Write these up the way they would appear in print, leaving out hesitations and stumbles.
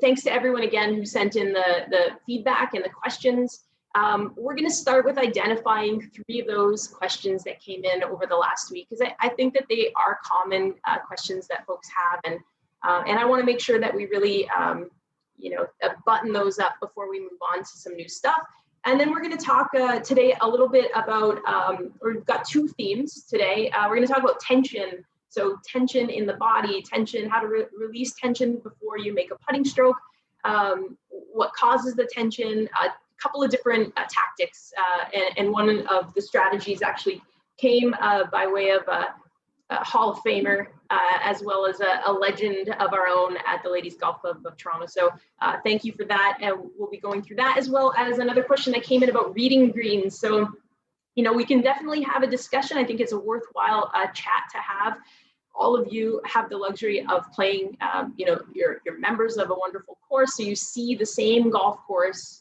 Thanks to everyone again who sent in the feedback and the questions. We're going to start with identifying 3 of those questions that came in over the last week, because I think that they are common questions that folks have, and I want to make sure that we really button those up before we move on to some new stuff. And then we're going to talk today a little bit about, we've got 2 themes today. We're going to talk about tension. So tension in the body, tension, how to release tension before you make a putting stroke, what causes the tension, a couple of different tactics. And one of the strategies actually came by way of a Hall of Famer, as well as a legend of our own at the Ladies Golf Club of Toronto. So thank you for that. And we'll be going through that, as well as another question that came in about reading greens. So, we can definitely have a discussion. I think it's a worthwhile chat to have. All of you have the luxury of playing, you're members of a wonderful course, so you see the same golf course,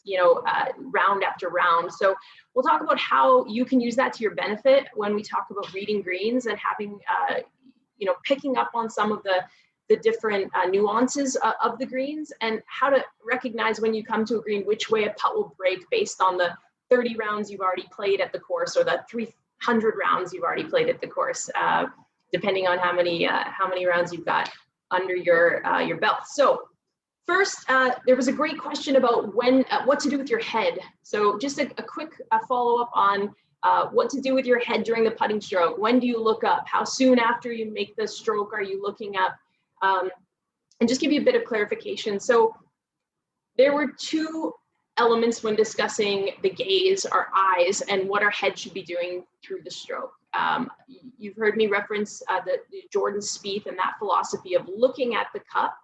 round after round. So we'll talk about how you can use that to your benefit when we talk about reading greens and having, picking up on some of the different nuances of the greens, and how to recognize when you come to a green which way a putt will break based on the 30 rounds you've already played at the course, or the 300 rounds you've already played at the course. Depending on how many rounds you've got under your belt. So first, there was a great question about what to do with your head. So just a quick follow-up on what to do with your head during the putting stroke. When do you look up? How soon after you make the stroke are you looking up? And just give you a bit of clarification. So there were 2 elements when discussing the gaze, our eyes, and what our head should be doing through the stroke. You've heard me reference the Jordan Spieth and that philosophy of looking at the cup,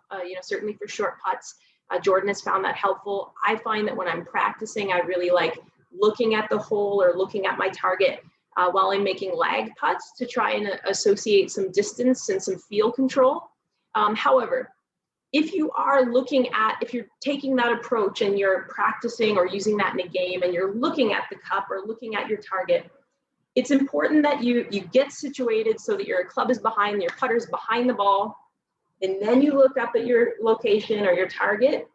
certainly for short putts. Jordan has found that helpful. I find that when I'm practicing, I really like looking at the hole or looking at my target while I'm making lag putts to try and associate some distance and some field control. However, if you're taking that approach and you're practicing or using that in a game and you're looking at the cup or looking at your target, it's important that you get situated so that your club is behind, your putter's behind the ball, and then you look up at your location or your target,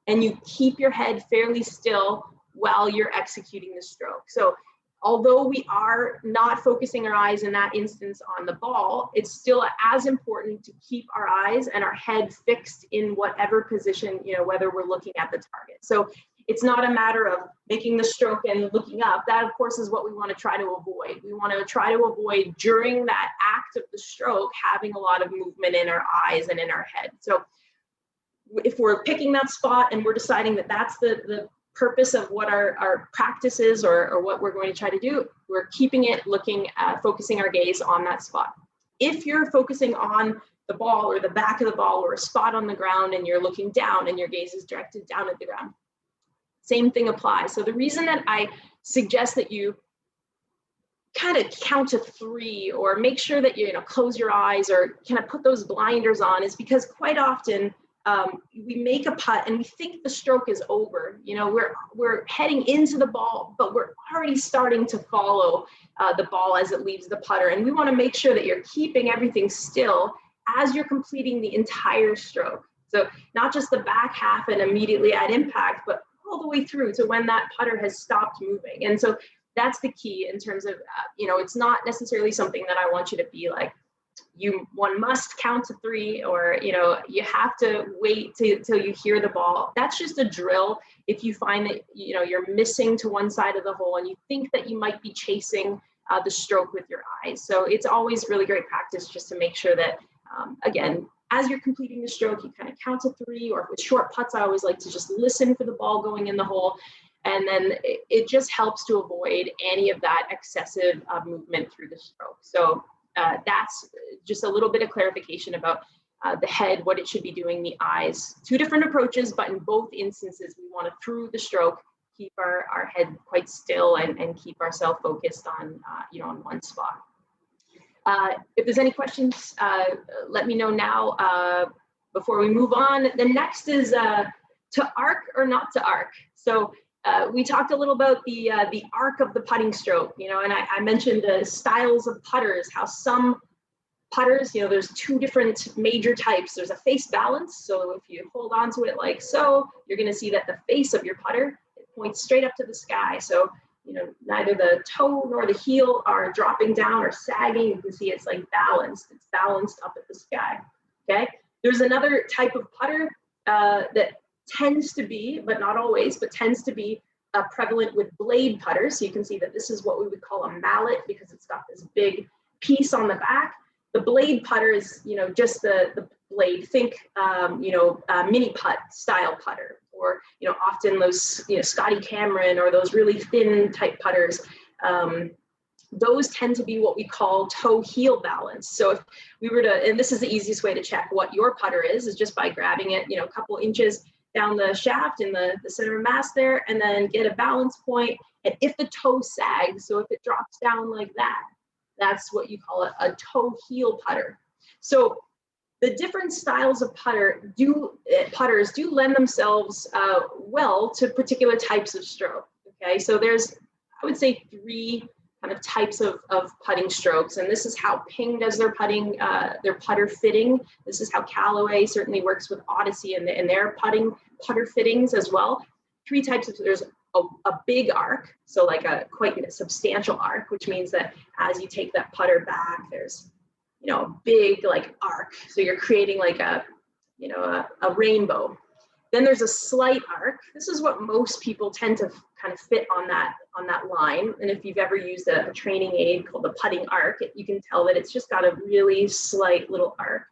and you keep your head fairly still while you're executing the stroke. So although we are not focusing our eyes in that instance on the ball, it's still as important to keep our eyes and our head fixed in whatever position, whether we're looking at the target. So it's not a matter of making the stroke and looking up. That, of course, is what we want to try to avoid. We want to try to avoid, during that act of the stroke, having a lot of movement in our eyes and in our head. So if we're picking that spot and we're deciding that that's the purpose of what our practice is, or what we're going to try to do, we're keeping it focusing our gaze on that spot. If you're focusing on the ball or the back of the ball or a spot on the ground and you're looking down and your gaze is directed down at the ground, same thing applies. So the reason that I suggest that you kind of count to 3 or make sure that you close your eyes or kind of put those blinders on is because quite often we make a putt and we think the stroke is over. We're heading into the ball, but we're already starting to follow the ball as it leaves the putter. And we want to make sure that you're keeping everything still as you're completing the entire stroke. So not just the back half and immediately at impact, but all the way through to when that putter has stopped moving. And so that's the key in terms of, it's not necessarily something that I want you to be like, one must count to 3, or, you have to wait till you hear the ball. That's just a drill. If you find that, you're missing to one side of the hole and you think that you might be chasing the stroke with your eyes. So it's always really great practice just to make sure that, again, as you're completing the stroke, you kind of count to 3, or with short putts, I always like to just listen for the ball going in the hole. And then it just helps to avoid any of that excessive movement through the stroke. So that's just a little bit of clarification about the head, what it should be doing, the eyes. 2 different approaches, but in both instances, we want to, through the stroke, keep our head quite still and keep ourselves focused on, on one spot. If there's any questions, let me know now before we move on. The next is to arc or not to arc. So we talked a little about the arc of the putting stroke, and I mentioned the styles of putters, how some putters, you know, there's two different major types. There's a face balance. So if you hold on to it like so, you're going to see that the face of your putter, it points straight up to the sky. So, you know, neither the toe nor the heel are dropping down or sagging. You can see it's like balanced. It's balanced up at the sky. Okay. There's another type of putter that tends to be, but not always, but tends to be prevalent with blade putters. So you can see that this is what we would call a mallet because it's got this big piece on the back. The blade putter is, you know, just the blade. Think, you know, mini putt style putter, or, you know, often those, you know, Scotty Cameron or those really thin type putters. Those tend to be what we call toe-heel balance. So if we were to, and this is the easiest way to check what your putter is just by grabbing it, you know, a couple inches down the shaft in the center of mass there, and then get a balance point. And if the toe sags, so if it drops down like that, that's what you call a toe-heel putter. So the different styles of putters do lend themselves well to particular types of stroke. Okay, so there's, I would say, three kind of types of putting strokes, and this is how Ping does their putting, their putter fitting. This is how Callaway certainly works with Odyssey and their putter fittings as well. Three types of, there's a big arc, so like a quite a substantial arc, which means that as you take that putter back, there's, you know, a big like arc. So you're creating like a, you know, a rainbow. Then there's a slight arc. This is what most people tend to kind of fit on that line. And if you've ever used a training aid called the putting arc, you can tell that it's just got a really slight little arc.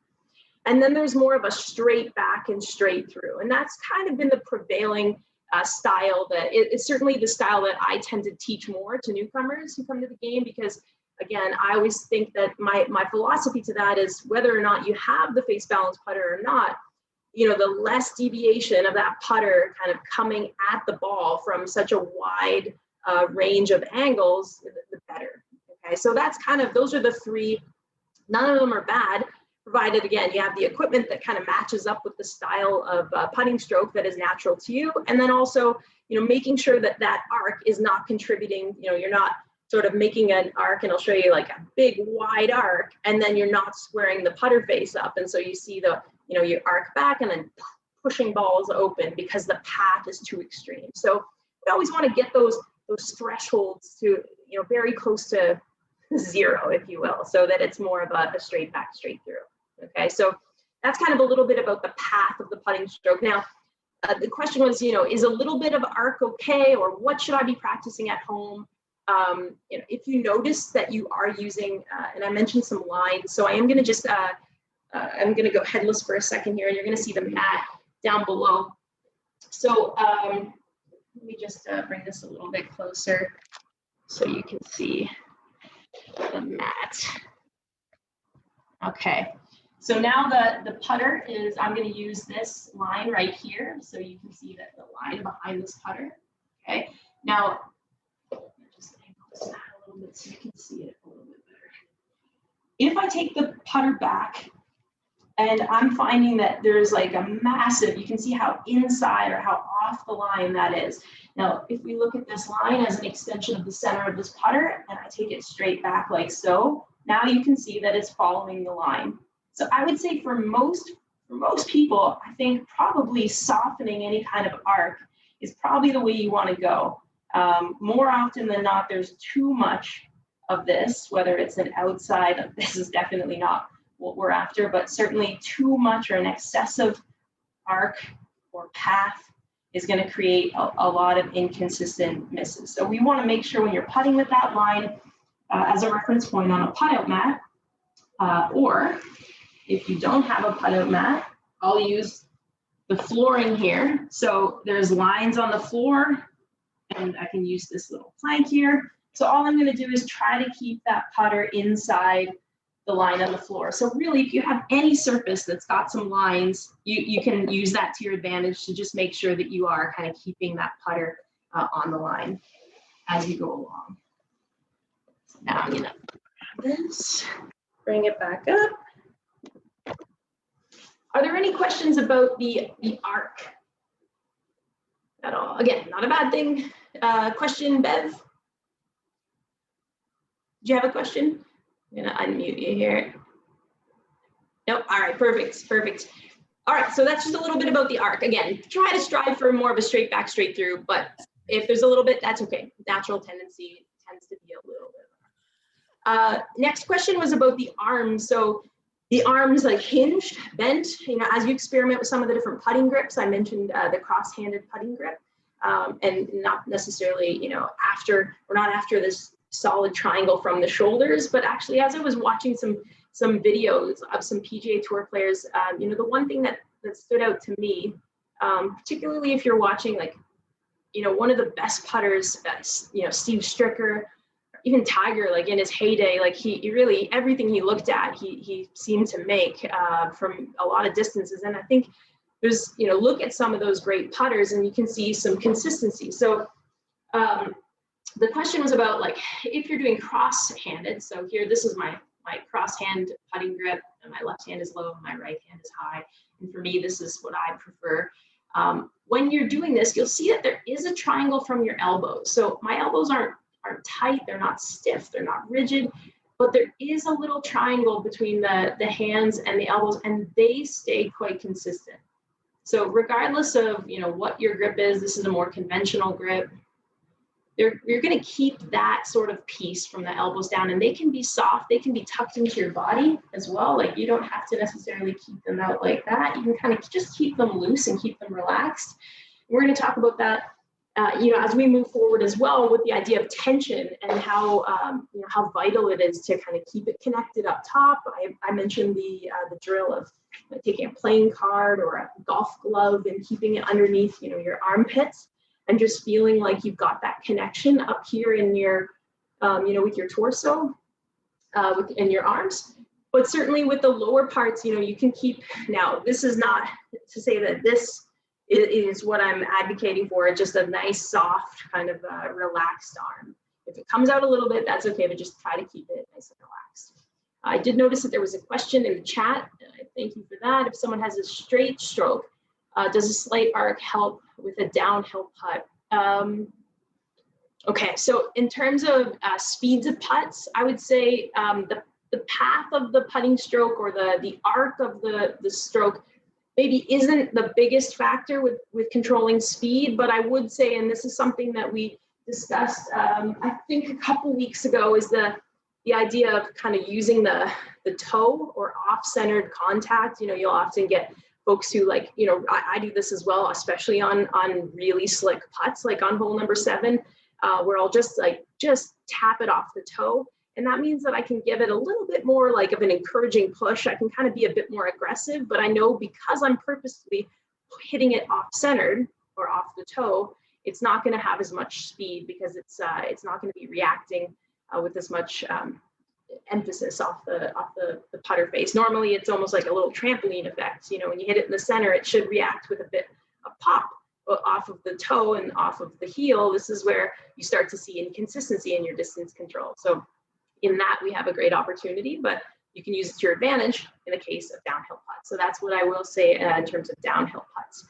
And then there's more of a straight back and straight through. And that's kind of been the prevailing style that it's certainly the style that I tend to teach more to newcomers who come to the game, because again, I always think that my philosophy to that is whether or not you have the face balance putter or not, you know, the less deviation of that putter kind of coming at the ball from such a wide range of angles, the better. Okay, so that's kind of, those are the three. None of them are bad, provided, again, you have the equipment that kind of matches up with the style of putting stroke that is natural to you. And then also, you know, making sure that that arc is not contributing, you know, you're not sort of making an arc, and I'll show you like a big wide arc, and then you're not squaring the putter face up. And so you see the, you know, you arc back and then pushing balls open because the path is too extreme. So we always want to get those thresholds to, you know, very close to zero, if you will, so that it's more of a straight back, straight through. Okay, so that's kind of a little bit about the path of the putting stroke. Now, the question was, you know, is a little bit of arc okay, or what should I be practicing at home? You know, if you notice that you are using, and I mentioned some lines, so I am going to just, I'm going to go headless for a second here, and you're going to see the mat down below. So let me just bring this a little bit closer so you can see the mat. Okay, so now the putter is, I'm going to use this line right here, so you can see that the line behind this putter. Okay, now just angle this mat a little bit so you can see it a little bit better. If I take the putter back, and I'm finding that there's like a massive, you can see how inside or how off the line that is. Now, if we look at this line as an extension of the center of this putter, and I take it straight back like so, now you can see that it's following the line. So I would say for most people, I think probably softening any kind of arc is probably the way you want to go. More often than not, there's too much of this, whether it's an outside, this is definitely not what we're after, but certainly too much or an excessive arc or path is going to create a lot of inconsistent misses. So we want to make sure when you're putting with that line as a reference point on a putt-out mat, or if you don't have a putt-out mat, I'll use the flooring here. So there's lines on the floor, and I can use this little plank here. So all I'm going to do is try to keep that putter inside the line on the floor. So really, if you have any surface that's got some lines, you can use that to your advantage to just make sure that you are kind of keeping that putter on the line as you go along. So now I'm going to grab this, bring it back up. Are there any questions about the arc at all? Again, not a bad thing. Question, Bev? Do you have a question? I'm going to unmute you here. Nope. All right, perfect, perfect. All right, so that's just a little bit about the arc. Again, try to strive for more of a straight back, straight through, but if there's a little bit, that's okay. Natural tendency tends to be a little bit. Next question was about the arms. So the arms like hinged, bent, you know, as you experiment with some of the different putting grips, I mentioned the cross-handed putting grip, and not necessarily, you know, we're not after this solid triangle from the shoulders, but actually as I was watching some videos of some PGA Tour players, you know, the one thing that stood out to me, particularly if you're watching, like, you know, one of the best putters, you know, Steve Stricker, even Tiger, like in his heyday, like he really, everything he looked at, he seemed to make from a lot of distances. And I think there's, you know, look at some of those great putters and you can see some consistency. So the question was about, like, if you're doing cross-handed, so here, this is my cross-hand putting grip, and my left hand is low, and my right hand is high. And for me, this is what I prefer. When you're doing this, you'll see that there is a triangle from your elbows. So my elbows aren't tight, they're not stiff, they're not rigid, but there is a little triangle between the hands and the elbows, and they stay quite consistent. So regardless of, you know, what your grip is, this is a more conventional grip, you're going to keep that sort of piece from the elbows down, and they can be soft, they can be tucked into your body as well. Like, you don't have to necessarily keep them out like that. You can kind of just keep them loose and keep them relaxed. We're going to talk about that, you know, as we move forward as well, with the idea of tension and how, you know, how vital it is to kind of keep it connected up top. I mentioned the drill of taking a playing card or a golf glove and keeping it underneath, you know, your armpits, and just feeling like you've got that connection up here in your, you know, with your torso, in your arms. But certainly with the lower parts, you know, you can keep, now this is not to say that this is what I'm advocating for, just a nice, soft, kind of relaxed arm. If it comes out a little bit, that's okay, but just try to keep it nice and relaxed. I did notice that there was a question in the chat. Thank you for that. If someone has a straight stroke, does a slight arc help with a downhill putt? Okay, so in terms of speeds of putts, I would say the path of the putting stroke, or the arc of the stroke, maybe isn't the biggest factor with controlling speed, but I would say, and this is something that we discussed, I think a couple weeks ago, is the idea of kind of using the toe or off-centered contact. You know, you'll often get folks who, like, you know, I do this as well, especially on really slick putts, like on hole number 7, where I'll just tap it off the toe. And that means that I can give it a little bit more like of an encouraging push. I can kind of be a bit more aggressive, but I know because I'm purposely hitting it off-centered or off the toe, it's not going to have as much speed, because it's not going to be reacting with as much emphasis off the putter face. Normally, it's almost like a little trampoline effect. You know, when you hit it in the center, it should react with a bit of pop. But off of the toe and off of the heel, this is where you start to see inconsistency in your distance control. So in that, we have a great opportunity, but you can use it to your advantage in the case of downhill putts. So that's what I will say in terms of downhill putts.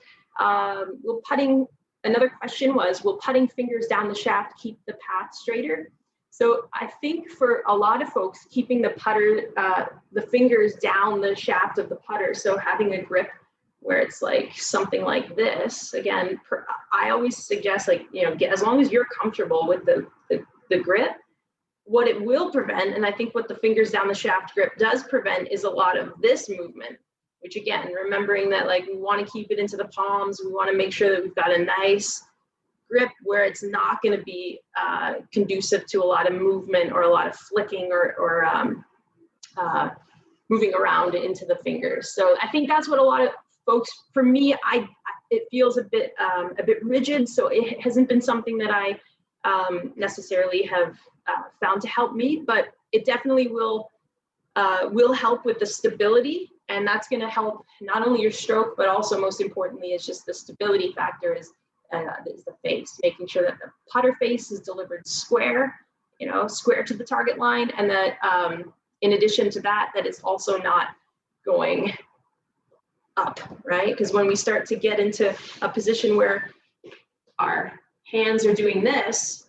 Another question was, will putting fingers down the shaft keep the path straighter? So I think for a lot of folks, keeping the putter, the fingers down the shaft of the putter, so having a grip where it's like something like this, again, I always suggest, like, you know, as long as you're comfortable with the grip, what it will prevent, and I think what the fingers down the shaft grip does prevent, is a lot of this movement, which, again, remembering that, like, we want to keep it into the palms, we want to make sure that we've got a nice grip where it's not going to be conducive to a lot of movement or a lot of flicking or moving around into the fingers. So I think that's what a lot of folks, for me, it feels a bit rigid. So it hasn't been something that I necessarily have found to help me, but it definitely will help with the stability. And that's going to help not only your stroke, but also, most importantly, is just the stability factor is the face, making sure that the putter face is delivered square, you know, square to the target line. And that in addition to that, that it's also not going up, right? Because when we start to get into a position where our hands are doing this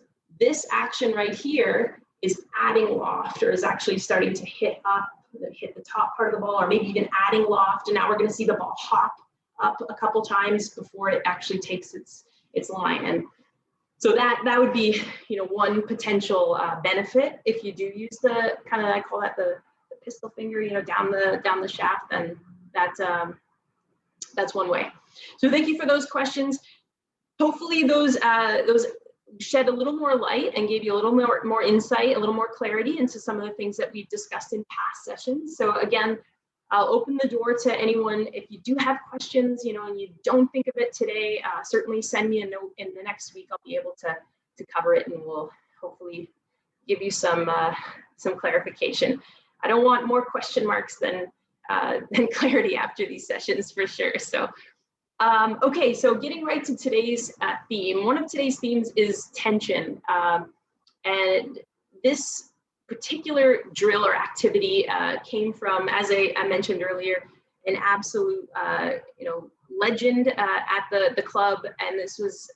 action right here is adding loft, or is actually starting to hit up hit the top part of the ball, or maybe even adding loft. And now we're going to see the ball hop up a couple times before it actually takes its line. And so that would be, one potential benefit if you do use the kind of, I call that the pistol finger, down the shaft. Then that's one way. So thank you for those questions. Hopefully those shed a little more light and gave you a little more insight, a little more clarity into some of the things that we've discussed in past sessions. So again, I'll open the door to anyone. If you do have questions, and you don't think of it today, certainly send me a note in the next week. I'll be able to cover it, and we'll hopefully give you some clarification. I don't want more question marks than clarity after these sessions for sure. So okay, so getting right to today's theme. One of today's themes is tension. And this particular drill or activity came from, as I mentioned earlier, an absolute legend at the club. And this was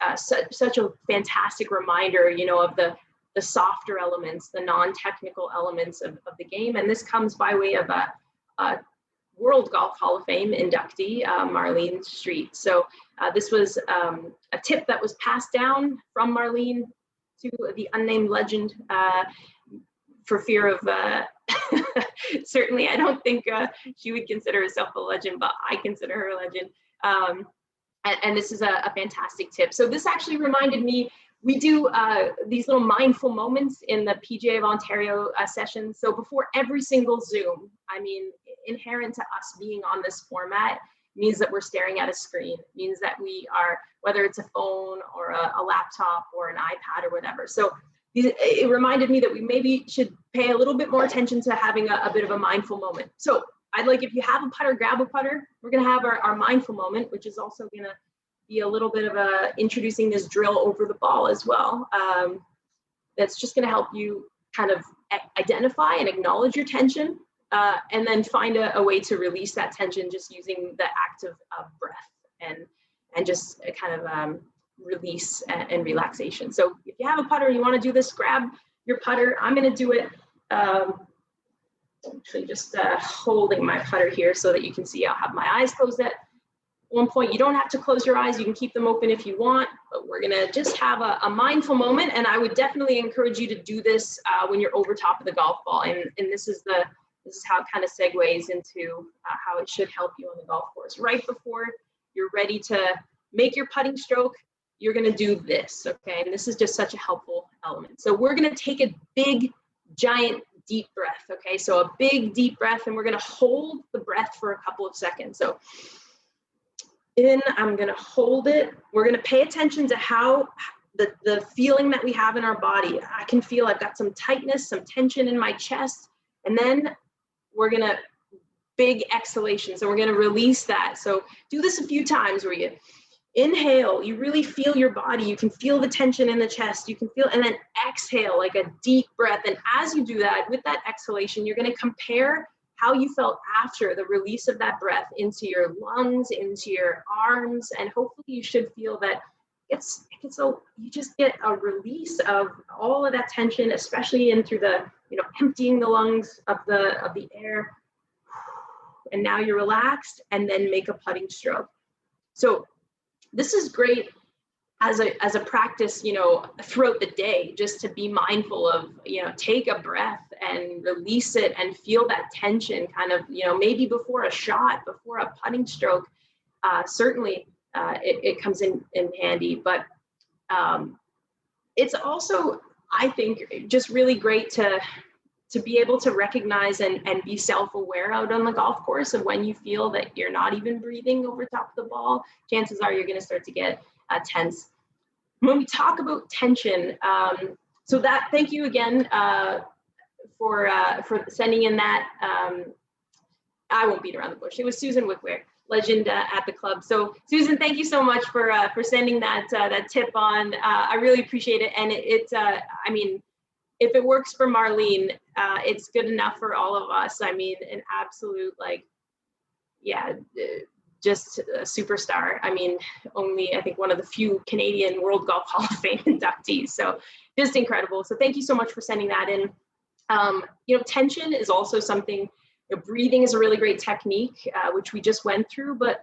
such a fantastic reminder, of the softer elements, the non-technical elements of the game. And this comes by way of a World Golf Hall of Fame inductee, Marlene Street. So this was a tip that was passed down from Marlene to the unnamed legend for fear of, certainly I don't think she would consider herself a legend, but I consider her a legend. And this is a fantastic tip. So this actually reminded me, we do these little mindful moments in the PGA of Ontario sessions. So before every single Zoom, I mean, inherent to us being on this format means that we're staring at a screen, means that we are, whether it's a phone or a laptop or an iPad or whatever. So it reminded me that we maybe should pay a little bit more attention to having a bit of a mindful moment. So I'd like, if you have a putter, grab a putter. We're gonna have our mindful moment, which is also gonna be a little bit of introducing this drill over the ball as well. That's just gonna help you kind of identify and acknowledge your tension, and then find a way to release that tension just using the act of breath and just kind of release and relaxation. So if you have a putter and you want to do this, grab your putter. I'm going to do it actually just holding my putter here so that you can see. I'll have my eyes closed at one point. You don't have to close your eyes. You can keep them open if you want, but we're going to just have a mindful moment. And I would definitely encourage you to do this when you're over top of the golf ball. And this is how it kind of segues into how it should help you on the golf course. Right before you're ready to make your putting stroke, you're going to do this, okay? And this is just such a helpful element. So we're going to take a big, giant, deep breath, okay? So a big, deep breath, and we're going to hold the breath for a couple of seconds. So in, I'm going to hold it. We're going to pay attention to how the feeling that we have in our body. I can feel I've got some tightness, some tension in my chest, and then we're going to big exhalation. So we're going to release that. So do this a few times where you inhale, you really feel your body. You can feel the tension in the chest. You can feel, and then exhale like a deep breath. And as you do that, with that exhalation, you're going to compare how you felt after the release of that breath into your lungs, into your arms, and hopefully you should feel that you just get a release of all of that tension, especially in through the, emptying the lungs of the air. And now you're relaxed, and then make a putting stroke. So this is great as a practice, throughout the day, just to be mindful of, take a breath and release it and feel that tension kind of, maybe before a shot, before a putting stroke. Certainly it comes in handy, but it's also, I think, just really great to be able to recognize and be self-aware out on the golf course of when you feel that you're not even breathing over top of the ball. Chances are you're going to start to get tense. When we talk about tension, so that, thank you again for sending in that. I won't beat around the bush. It was Susan Wickware, legend at the club. So Susan, thank you so much for sending that tip on. I really appreciate it. And I mean, if it works for Marlene, it's good enough for all of us. I mean, an absolute, just a superstar. I mean, only, I think, one of the few Canadian World Golf Hall of Fame inductees. So just incredible. So thank you so much for sending that in. Tension is also something Breathing is a really great technique, which we just went through, but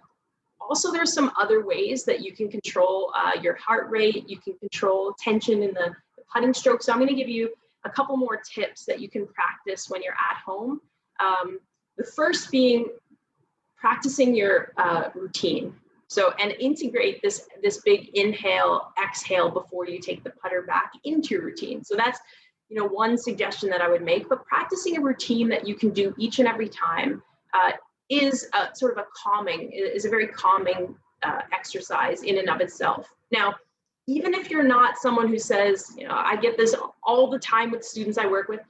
also there's some other ways that you can control your heart rate, you can control tension in the putting stroke. So I'm going to give you a couple more tips that you can practice when you're at home. The first being practicing your routine. So, and integrate this big inhale, exhale before you take the putter back into your routine. So that's, one suggestion that I would make, but practicing a routine that you can do each and every time is sort of a very calming exercise in and of itself. Now, even if you're not someone who says, I get this all the time with students I work with,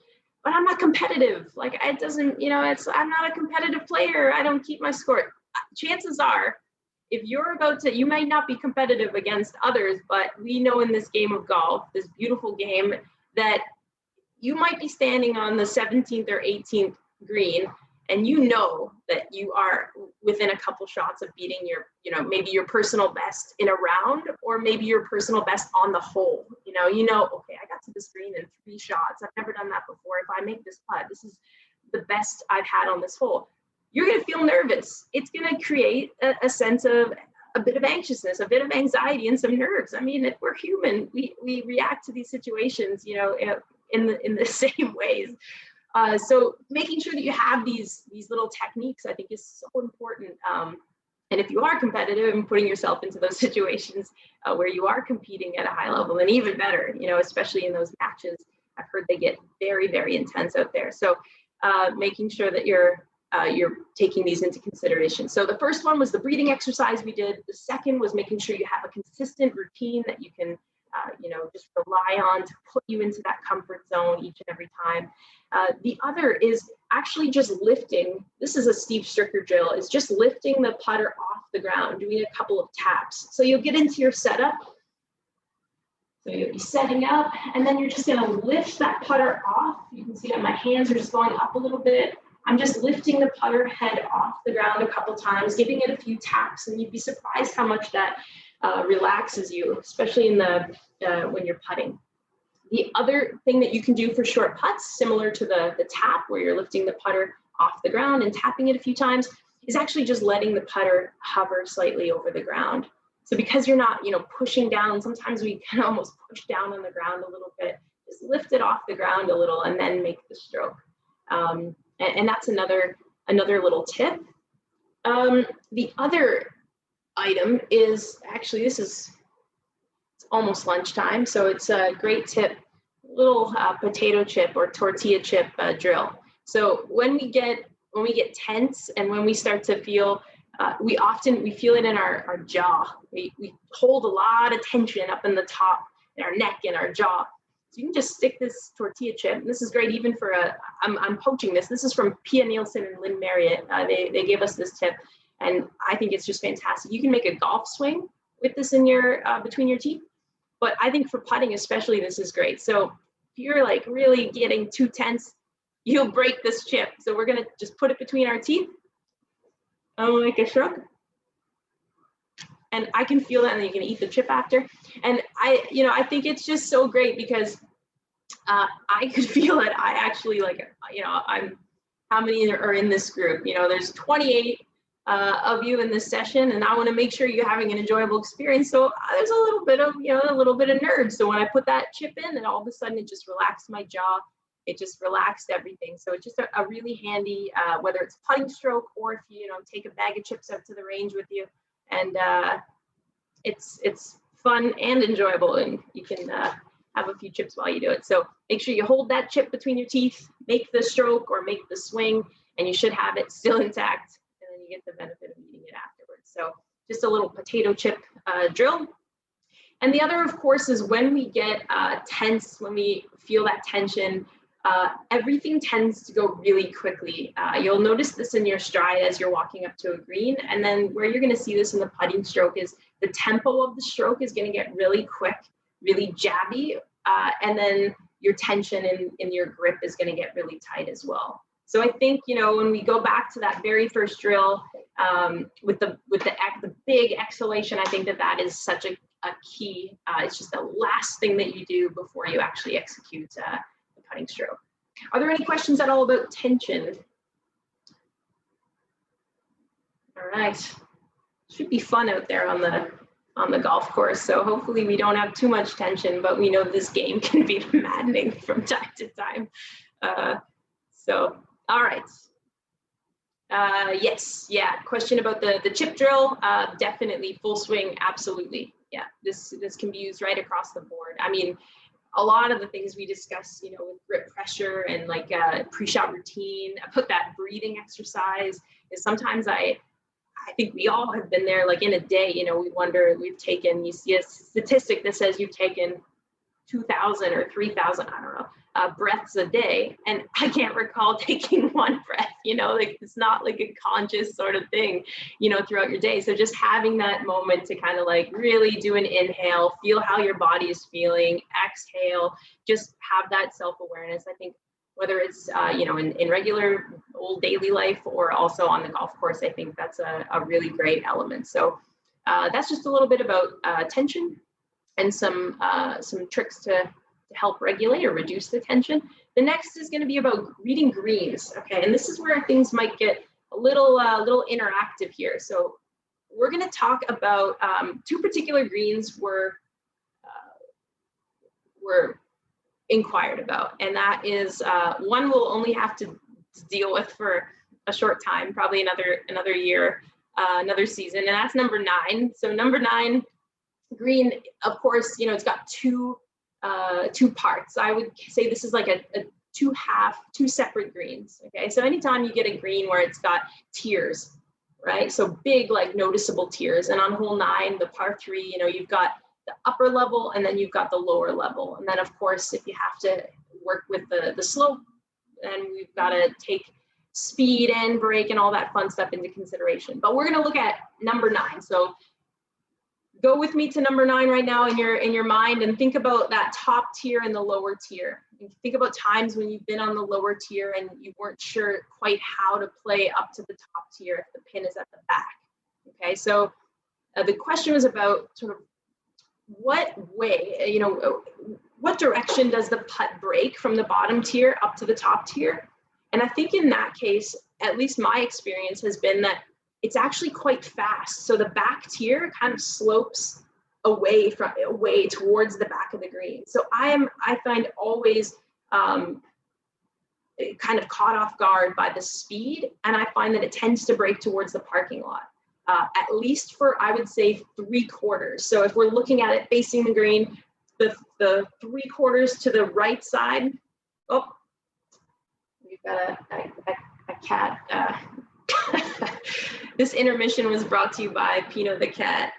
but I'm not competitive. Like it doesn't, I'm not a competitive player. I don't keep my score. Chances are, if you're about to, you might not be competitive against others, but we know in this game of golf, this beautiful game, that you might be standing on the 17th or 18th green, and you know that you are within a couple shots of beating your, maybe your personal best in a round, or maybe your personal best on the hole. Okay, I got to this green in 3 shots. I've never done that before. If I make this putt, this is the best I've had on this hole. You're going to feel nervous. It's going to create a sense of a bit of anxiousness, a bit of anxiety, and some nerves. I mean, we're human. We react to these situations, in the same ways. So making sure that you have these little techniques, I think, is so important. And if you are competitive and putting yourself into those situations where you are competing at a high level, then even better, especially in those matches. I've heard they get very, very intense out there. So making sure that you're taking these into consideration. So the first one was the breathing exercise we did. The second was making sure you have a consistent routine that you can just rely on to put you into that comfort zone each and every time. The other is actually just lifting. This is a Steve Stricker drill. It's just lifting the putter off the ground, doing a couple of taps. So you'll get into your setup. So you'll be setting up, and then you're just going to lift that putter off. You can see that my hands are just going up a little bit. I'm just lifting the putter head off the ground a couple times, giving it a few taps, and you'd be surprised how much that relaxes you, especially in when you're putting. The other thing that you can do for short putts, similar to the tap where you're lifting the putter off the ground and tapping it a few times, is actually just letting the putter hover slightly over the ground. So because you're not, pushing down, sometimes we can almost push down on the ground a little bit, just lift it off the ground a little and then make the stroke. And that's another little tip. The other item is actually, it's almost lunchtime, so it's a great tip, little potato chip or tortilla chip drill. So when we get tense and when we start to feel, we feel it in our jaw. We hold a lot of tension up in the top, in our neck and our jaw. So you can just stick this tortilla chip. And this is great even for I'm poaching this. This is from Pia Nielsen and Lynn Marriott. They gave us this tip, and I think it's just fantastic. You can make a golf swing with this in your between your teeth, but I think for putting especially, this is great. So if you're like really getting too tense, you'll break this chip. So we're gonna just put it between our teeth. Like a shrug. And I can feel that, and then you can eat the chip after. And I think it's just so great because I could feel it. I actually how many are in this group? There's 28 of you in this session, and I want to make sure you're having an enjoyable experience. So there's a little bit of nerves. So when I put that chip in, and all of a sudden it just relaxed my jaw. It just relaxed everything. So it's just a really handy, whether it's putting stroke or if you take a bag of chips out to the range with you, and it's fun and enjoyable, and you can have a few chips while you do it. So make sure you hold that chip between your teeth, make the stroke or make the swing, and you should have it still intact, and then you get the benefit of eating it afterwards. So just a little potato chip drill. And the other, of course, is when we get tense, when we feel that tension, everything tends to go really quickly. You'll notice this in your stride as you're walking up to a green. And then where you're going to see this in the putting stroke is the tempo of the stroke is going to get really quick, really jabby. And then your tension in your grip is going to get really tight as well. So I think, when we go back to that very first drill with the big exhalation, I think that is such a key. It's just the last thing that you do before you actually execute the putting stroke. Are there any questions at all about tension? All right. Should be fun out there on the golf course. So hopefully we don't have too much tension, but we know this game can be maddening from time to time. So, all right. Yes, yeah. Question about the chip drill. Definitely full swing. Absolutely. Yeah. This can be used right across the board. I mean, a lot of the things we discuss, you know, with grip pressure and like pre-shot routine, I put that breathing exercise is sometimes I think we all have been there, like in a day, you know, we wonder, you see a statistic that says you've taken 2,000 or 3,000, I don't know, breaths a day. And I can't recall taking one breath, you know, like it's not like a conscious sort of thing, you know, throughout your day. So just having that moment to kind of like really do an inhale, feel how your body is feeling, exhale, just have that self-awareness. I think whether it's, you know, in regular old daily life or also on the golf course, I think that's a really great element. So that's just a little bit about tension and some tricks to help regulate or reduce the tension. The next is going to be about reading greens. Okay, and this is where things might get a little interactive here. So we're going to talk about two particular greens we're inquired about, and that is one we'll only have to deal with for a short time, probably another year, another season, and that's number 9. So number 9 green, of course, you know, it's got two parts. I would say this is like a two separate greens. Okay, so anytime you get a green where it's got tiers, right? So big, like noticeable tiers, and on hole 9, the par 3, you know, you've got the upper level and then you've got the lower level, and then of course if you have to work with the slope, then we've got to take speed and break and all that fun stuff into consideration. But we're going to look at number 9. So go with me to number 9 right now in your mind and think about that top tier and the lower tier. And think about times when you've been on the lower tier and you weren't sure quite how to play up to the top tier if the pin is at the back. Okay, so the question was about sort of what way, you know, what direction does the putt break from the bottom tier up to the top tier? And I think in that case, at least my experience has been that it's actually quite fast. So the back tier kind of slopes away towards the back of the green. So I find always kind of caught off guard by the speed, and I find that it tends to break towards the parking lot. At least for, I would say, 3/4. So if we're looking at it facing the green, the 3/4 to the right side. Oh, we've got a cat. This intermission was brought to you by Pino the cat.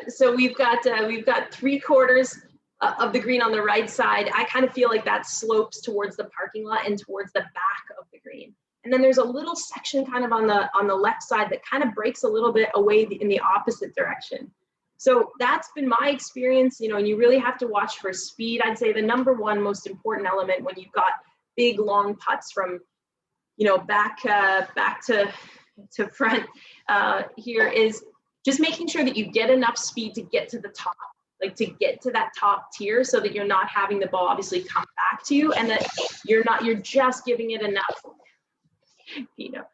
So we've got 3/4 of the green on the right side. I kind of feel like that slopes towards the parking lot and towards the back of the green. And then there's a little section kind of on the left side that kind of breaks a little bit away in the opposite direction. So that's been my experience, you know, and you really have to watch for speed. I'd say the number 1 most important element when you've got big long putts from, you know, back to front here is just making sure that you get enough speed to get to the top, like to get to that top tier, so that you're not having the ball obviously come back to you, and that you're just giving it enough. You know,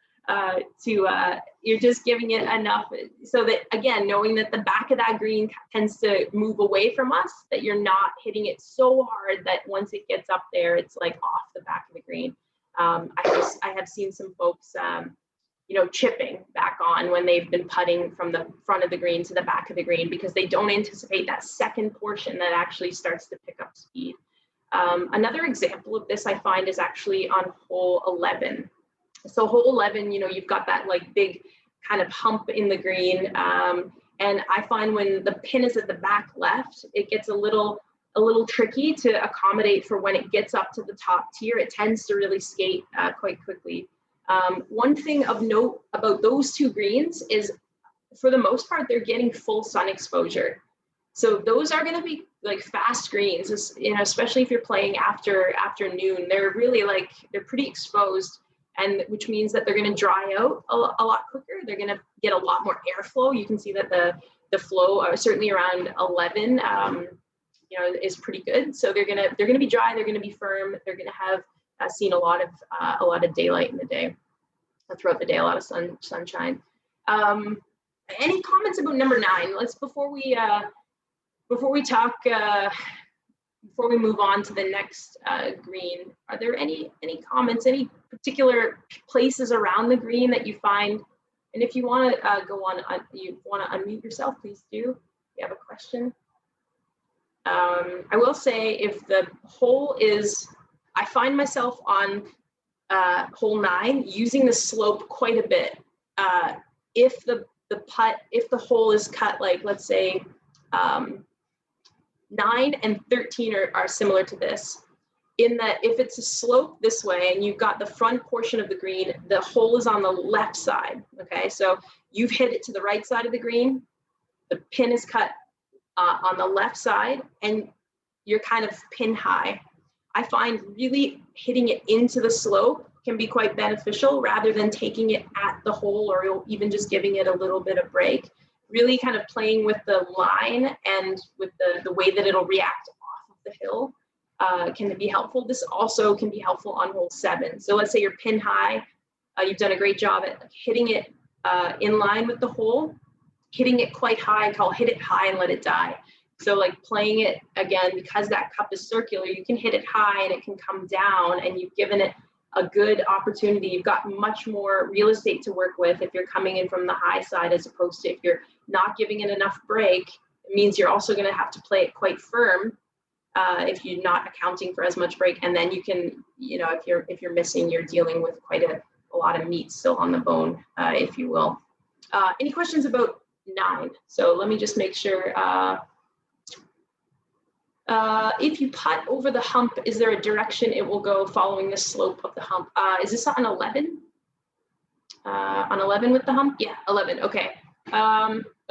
you're just giving it enough so that, again, knowing that the back of that green tends to move away from us, that you're not hitting it so hard that once it gets up there, it's like off the back of the green. I have seen some folks, you know, chipping back on when they've been putting from the front of the green to the back of the green because they don't anticipate that second portion that actually starts to pick up speed. Another example of this I find is actually on hole 11. So hole 11, you know, you've got that like big kind of hump in the green. And I find when the pin is at the back left, it gets a little tricky to accommodate for when it gets up to the top tier. It tends to really skate quite quickly. One thing of note about those two greens is, for the most part, they're getting full sun exposure. So those are going to be like fast greens, you know, especially if you're playing afternoon. They're really like, they're pretty exposed, and which means that they're going to dry out a lot quicker. They're going to get a lot more airflow. You can see that the flow, certainly around 11, you know, is pretty good. So they're going to be dry. They're going to be firm. They're going to have seen a lot of daylight in the day. throughout the day, a lot of sunshine. Any comments about number 9? Let's before we talk. Before we move on to the next green, are there any comments, any particular places around the green that you find? And if you want to go on, you want to unmute yourself, please do. If you have a question. I will say if the hole is, I find myself on hole 9 using the slope quite a bit. If the hole is cut, like let's say 9 and 13 are similar to this, in that if it's a slope this way and you've got the front portion of the green, the hole is on the left side, okay? So you've hit it to the right side of the green, the pin is cut on the left side, and you're kind of pin high. I find really hitting it into the slope can be quite beneficial rather than taking it at the hole or even just giving it a little bit of break. Really kind of playing with the line and with the way that it'll react off of the hill can be helpful. This also can be helpful on hole 7. So let's say you're pin high, you've done a great job at hitting it in line with the hole, hitting it quite high, called hit it high and let it die. So like playing it again, because that cup is circular, you can hit it high and it can come down, and you've given it a good opportunity. You've got much more real estate to work with if you're coming in from the high side, as opposed to if you're not giving it enough break. It means you're also going to have to play it quite firm if you're not accounting for as much break. And then you can, if you're missing, you're dealing with quite a lot of meat still on the bone, if you will. Any questions about 9? So let me just make sure. If you putt over the hump, is there a direction it will go following the slope of the hump? Is this on 11? On 11 with the hump? Yeah, 11, okay.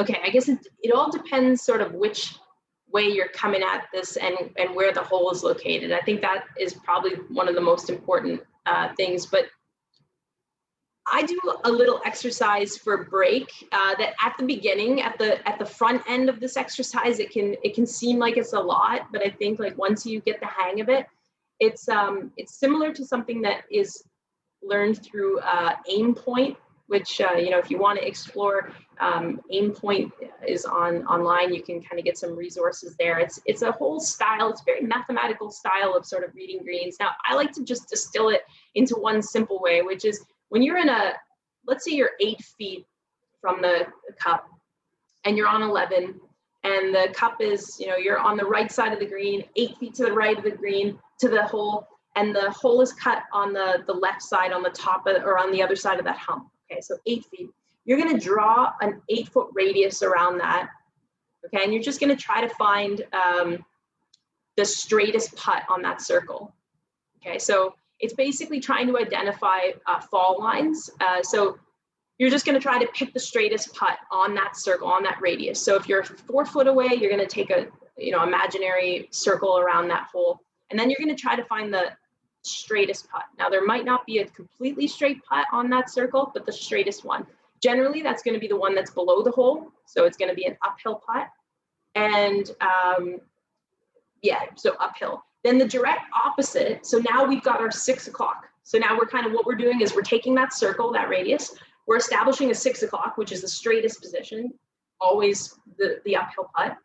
Okay, I guess it all depends sort of which way you're coming at this and where the hole is located. I think that is probably one of the most important things, but I do a little exercise for break that at the beginning, at the front end of this exercise, it can seem like it's a lot, but I think like once you get the hang of it, it's similar to something that is learned through aim point, which if you want to explore, aim point is online. You can kind of get some resources there. It's a whole style. It's a very mathematical style of sort of reading greens. Now I like to just distill it into one simple way, which is when you're in let's say you're 8 feet from the cup and you're on 11, and the cup is, you're on the right side of the green, 8 feet to the right of the green to the hole, and the hole is cut on the left side, on the top or on the other side of that hump. Okay, so 8 feet. You're going to draw an 8-foot radius around that. Okay, and you're just going to try to find the straightest putt on that circle. Okay, so it's basically trying to identify fall lines. So you're just going to try to pick the straightest putt on that circle, on that radius. So if you're 4 foot away, you're going to take a imaginary circle around that hole, and then you're going to try to find the straightest putt. Now there might not be a completely straight putt on that circle, but the straightest one. Generally, that's going to be the one that's below the hole. So it's going to be an uphill putt, and so uphill. Then the direct opposite, so now we've got our 6 o'clock. So now what we're doing is we're taking that circle, that radius, we're establishing a 6 o'clock, which is the straightest position, always the uphill putt.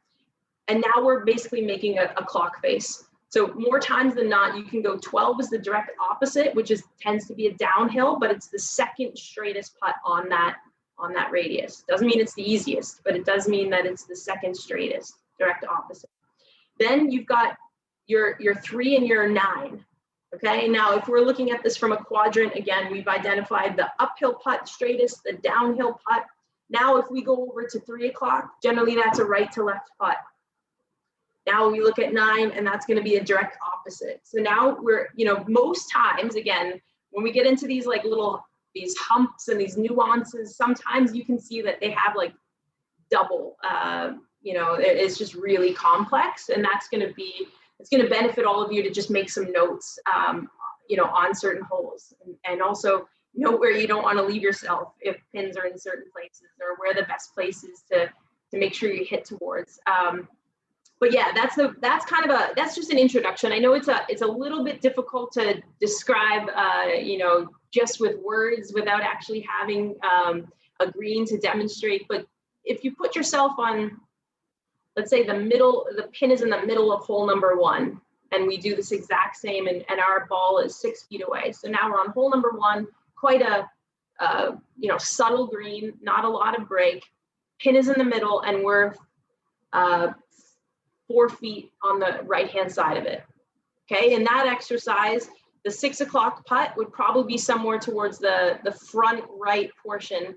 And now we're basically making a clock face. So more times than not, you can go 12 is the direct opposite, which tends to be a downhill, but it's the second straightest putt on that radius. Doesn't mean it's the easiest, but it does mean that it's the second straightest, direct opposite. Then you've got your 3 and your 9. Okay, now if we're looking at this from a quadrant, again, we've identified the uphill putt straightest, the downhill putt. Now if we go over to 3 o'clock, generally that's a right to left putt. Now we look at 9, and that's going to be a direct opposite. So now we're, most times, again, when we get into these these humps and these nuances, sometimes you can see that they have like double, it's just really complex, and it's going to benefit all of you to just make some notes, on certain holes, and also note where you don't want to leave yourself if pins are in certain places, or where the best places to make sure you hit towards. but yeah, that's just an introduction. I know it's a little bit difficult to describe, just with words without actually having a green to demonstrate. But if you put yourself on, let's say the pin is in the middle of hole number 1, and we do this exact same, and our ball is 6 feet away. So now we're on hole number 1, quite a subtle green, not a lot of break. Pin is in the middle, and we're 4 feet on the right-hand side of it. Okay, in that exercise, the 6 o'clock putt would probably be somewhere towards the front right portion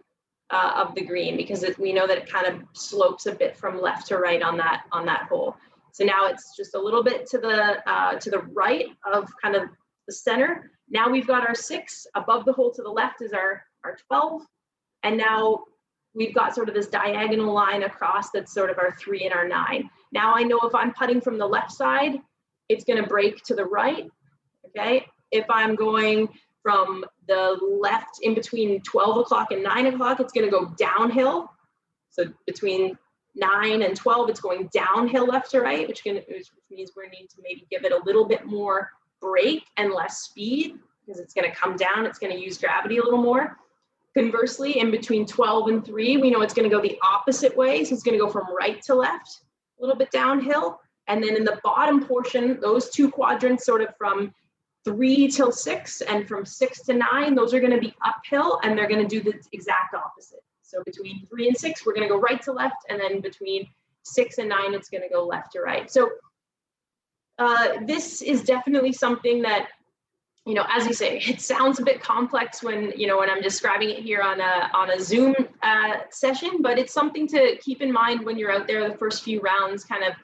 of the green, because we know that it kind of slopes a bit from left to right on that hole. So now it's just a little bit to the right of kind of the center. Now we've got our 6. Above the hole to the left is our 12, and now we've got sort of this diagonal line across that's sort of our 3 and our 9. Now I know if I'm putting from the left side, it's going to break to the right. Okay, if I'm going from the left in between 12 o'clock and 9 o'clock, it's going to go downhill. So between 9 and 12, it's going downhill left to right, which means we need to maybe give it a little bit more break and less speed, because it's going to come down. It's going to use gravity a little more. Conversely, in between 12 and 3, we know it's going to go the opposite way. So it's going to go from right to left, a little bit downhill. And then in the bottom portion, those 2 quadrants, sort of from 3 till 6 and from 6 to 9, those are going to be uphill, and they're going to do the exact opposite. So between 3 and 6, we're going to go right to left, and then between 6 and 9, it's going to go left to right. So this is definitely something that, as you say, it sounds a bit complex when I'm describing it here on a Zoom session, but it's something to keep in mind when you're out there the first few rounds. Kind of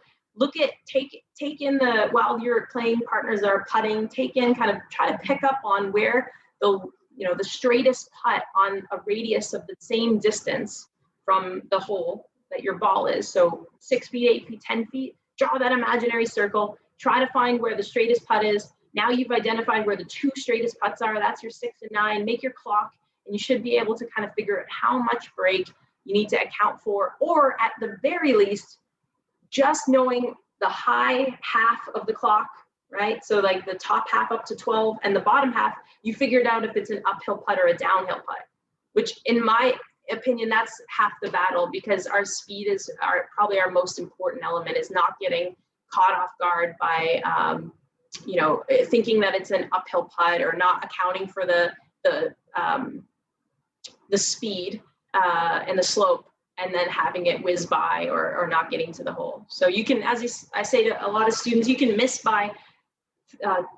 take in while your playing partners are putting, kind of try to pick up on where the straightest putt on a radius of the same distance from the hole that your ball is. So 6 feet, 8 feet, 10 feet, draw that imaginary circle, try to find where the straightest putt is. Now you've identified where the 2 straightest putts are. That's your 6 and 9. Make your clock, and you should be able to kind of figure out how much break you need to account for, or at the very least, just knowing the high half of the clock, right? So like the top half up to 12 and the bottom half, you figured out if it's an uphill putt or a downhill putt, which in my opinion, that's half the battle, because our speed is probably our most important element, is not getting caught off guard by, thinking that it's an uphill putt, or not accounting for the speed and the slope, and then having it whiz by or not getting to the hole. So you can, I say to a lot of students, you can miss by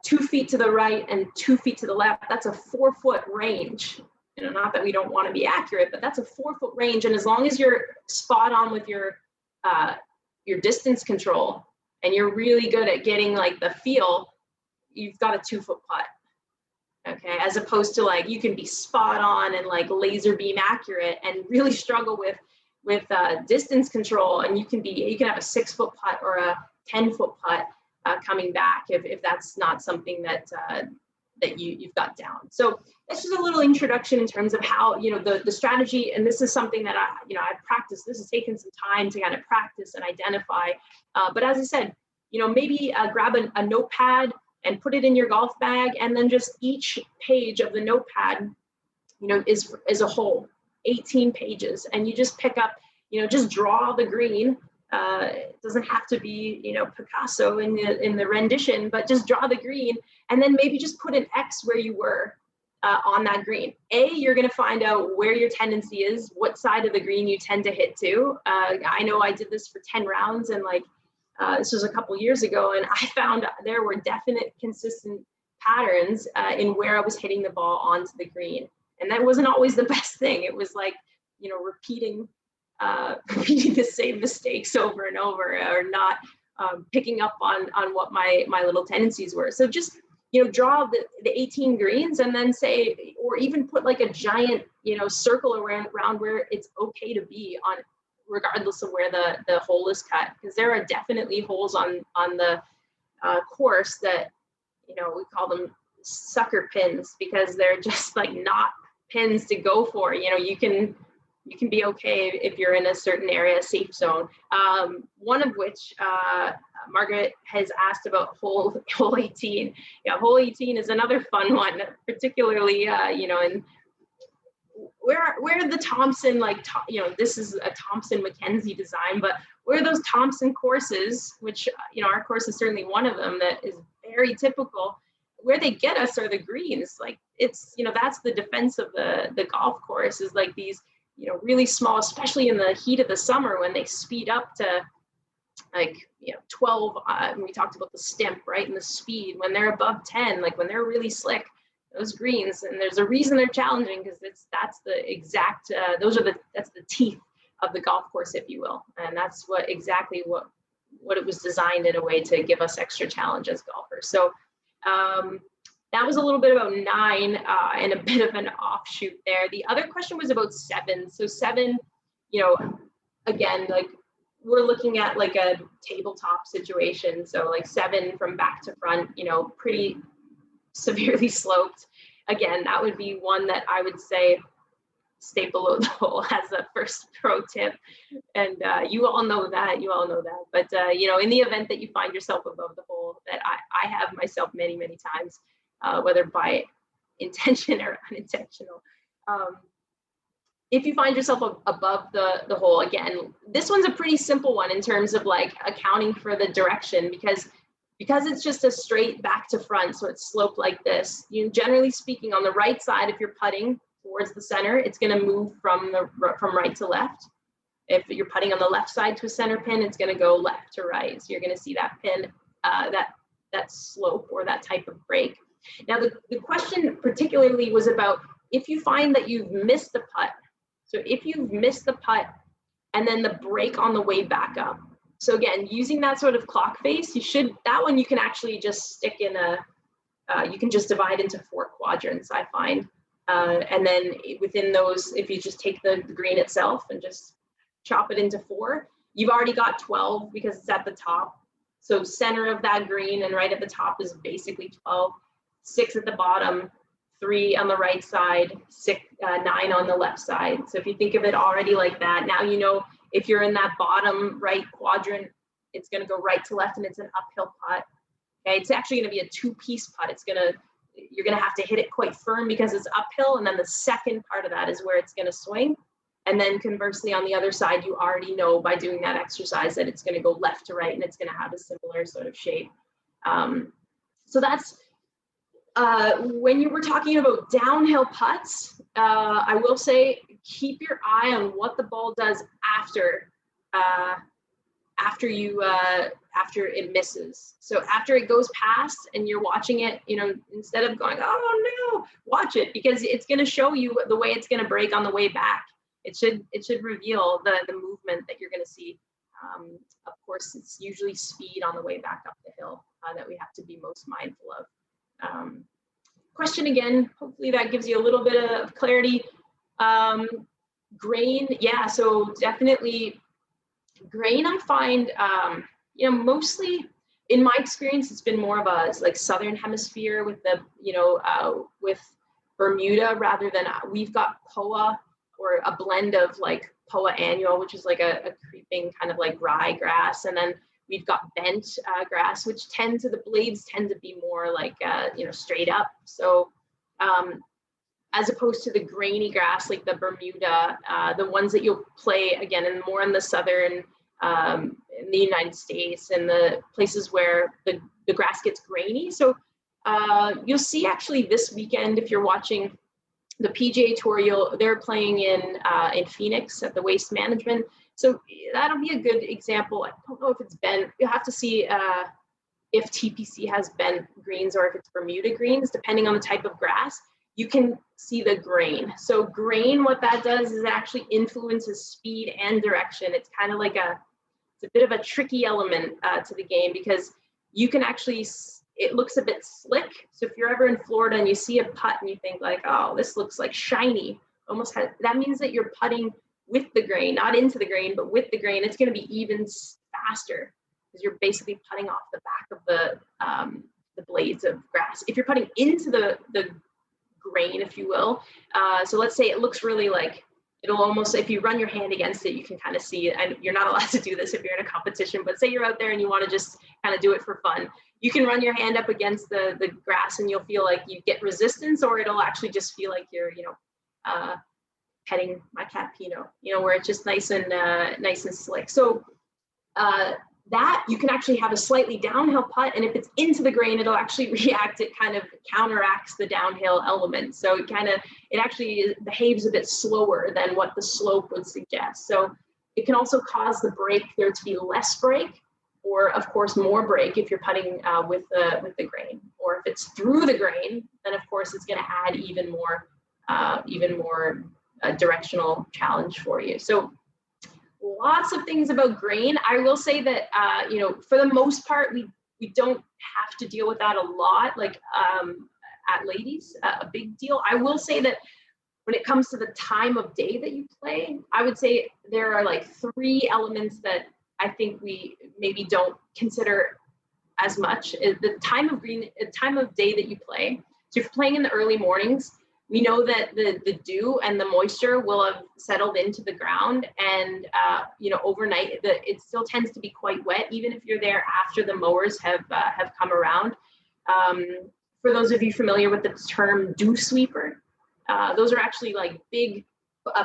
2 feet to the right and 2 feet to the left. That's a 4-foot range. Not that we don't want to be accurate, but that's a 4-foot range. And as long as you're spot on with your distance control, and you're really good at getting like the feel, you've got a 2-foot putt. Okay, as opposed to like you can be spot on and like laser beam accurate and really struggle with distance control, and you can have a 6-foot putt or a 10-foot putt coming back if that's not something that you've got down. So that's just a little introduction in terms of how the strategy, and this is something that I've practiced. This has taken some time to kind of practice and identify. But as I said, maybe grab a notepad and put it in your golf bag, and then just each page of the notepad, is a whole 18 pages, and you just pick up, just draw the green. It doesn't have to be, Picasso in the rendition, but just draw the green, and then maybe just put an X where you were on that green. You're going to find out where your tendency is, what side of the green you tend to hit to. I know I did this for 10 rounds, and this was a couple years ago, and I found there were definite consistent patterns in where I was hitting the ball onto the green. And that wasn't always the best thing. It was like, repeating the same mistakes over and over, or not picking up on what my little tendencies were. So just, draw the 18 greens, and then say, or even put like a giant, circle around where it's okay to be on, regardless of where the hole is cut, because there are definitely holes on the course that, we call them sucker pins, because they're just like not pins to go for. You can you can be okay if you're in a certain area, safe zone. One of which, Margaret has asked about hole 18. Yeah, hole 18 is another fun one, particularly, you know, in where the Thompson, like, you know, this is a Thompson Mackenzie design, but where those Thompson courses, which, you know, our course is certainly one of them that is very typical, where they get us are the greens. Like, it's, you know, that's the defense of the golf course, is like these, you know, really small, especially in the heat of the summer when they speed up to like, you know, 12, we talked about the stimp, right? And the speed, when they're above 10, like when they're really slick, those greens, and there's a reason they're challenging, because that's the exact, that's the teeth of the golf course, if you will. And that's what exactly what it was designed in a way to give us extra challenge as golfers. So that was a little bit about 9 and a bit of an offshoot there. The other question was about 7. So 7, you know, again, like we're looking at like a tabletop situation. So like 7 from back to front, you know, pretty severely sloped. Again, that would be one that I would say stay below the hole as a first pro tip. And you all know that, But, you know, in the event that you find yourself above the hole, that I have myself many, many times, whether by intention or unintentional. If you find yourself above the hole, again, this one's a pretty simple one in terms of like accounting for the direction, because it's just a straight back to front, so it's sloped like this. You know, generally speaking, on the right side, if you're putting towards the center, it's going to move from right to left. If you're putting on the left side to a center pin, it's going to go left to right. So you're going to see that pin, that slope or that type of break. Now, the question particularly was about if you find that you've missed the putt. So if you've missed the putt and then the break on the way back up. So again, using that sort of clock face, that one you can actually just stick in you can just divide into 4 quadrants, I find. And then within those, if you just take the green itself and just chop it into 4, you've already got 12 because it's at the top. So center of that green and right at the top is basically 12, 6 at the bottom, 3 on the right side, 9 on the left side. So if you think of it already like that, now you know if you're in that bottom right quadrant, it's going to go right to left and it's an uphill putt. Okay, it's actually going to be a 2-piece putt. You're going to have to hit it quite firm because it's uphill, and then the second part of that is where it's going to swing. And then conversely, on the other side, you already know by doing that exercise that it's going to go left to right and it's going to have a similar sort of shape. So that's when you were talking about downhill putts, I will say keep your eye on what the ball does after it misses. So after it goes past and you're watching it, you know, instead of going, oh no, watch it, because it's going to show you the way it's going to break on the way back. It should reveal the movement that you're going to see. Of course, it's usually speed on the way back up the hill that we have to be most mindful of. Question again, hopefully that gives you a little bit of clarity. Grain, yeah, so definitely grain, I find, you know, mostly in my experience, it's been more of a like Southern hemisphere with the, you know, with Bermuda rather than we've got POA, or a blend of like POA annual, which is like a creeping kind of like ryegrass, and then we've got bent grass, which the blades tend to be more like, you know, straight up. So as opposed to the grainy grass, like the Bermuda, the ones that you'll play again, and more in the Southern, in the United States, and the places where the grass gets grainy. So you'll see actually this weekend, if you're watching the PGA Tour, they're playing in Phoenix at the Waste Management. So that'll be a good example. I don't know if it's bent. You'll have to see if TPC has bent greens or if it's Bermuda greens, depending on the type of grass. You can see the grain. So grain, what that does is it actually influences speed and direction. It's kind of like it's a bit of a tricky element to the game, because you can actually, it looks a bit slick. So if you're ever in Florida and you see a putt and you think like, oh, this looks like shiny, that means that you're putting with the grain, not into the grain, but with the grain. It's going to be even faster because you're basically putting off the back of the blades of grass. If you're putting into the grain, if you will, so let's say it looks really like it'll almost, if you run your hand against it, you can kind of see it. And you're not allowed to do this if you're in a competition, but say you're out there and you want to just kind of do it for fun. You can run your hand up against the grass and you'll feel like you get resistance, or it'll actually just feel like you're, petting my cat Pino, where it's just nice and slick. So that you can actually have a slightly downhill putt, and if it's into the grain, it'll actually react. It kind of counteracts the downhill element. So it actually behaves a bit slower than what the slope would suggest. So it can also cause the break there to be less break, or of course more break if you're putting with the grain. Or if it's through the grain, then of course it's going to add even more directional challenge for you. So lots of things about grain. I will say that, for the most part, we don't have to deal with that a lot, like at ladies, a big deal. I will say that when it comes to the time of day that you play, I would say there are like 3 elements that I think we maybe don't consider as much. The time of day that you play. So if you're playing in the early mornings, we know that the dew and the moisture will have settled into the ground, and overnight it still tends to be quite wet, even if you're there after the mowers have come around. For those of you familiar with the term dew sweeper, those are actually like big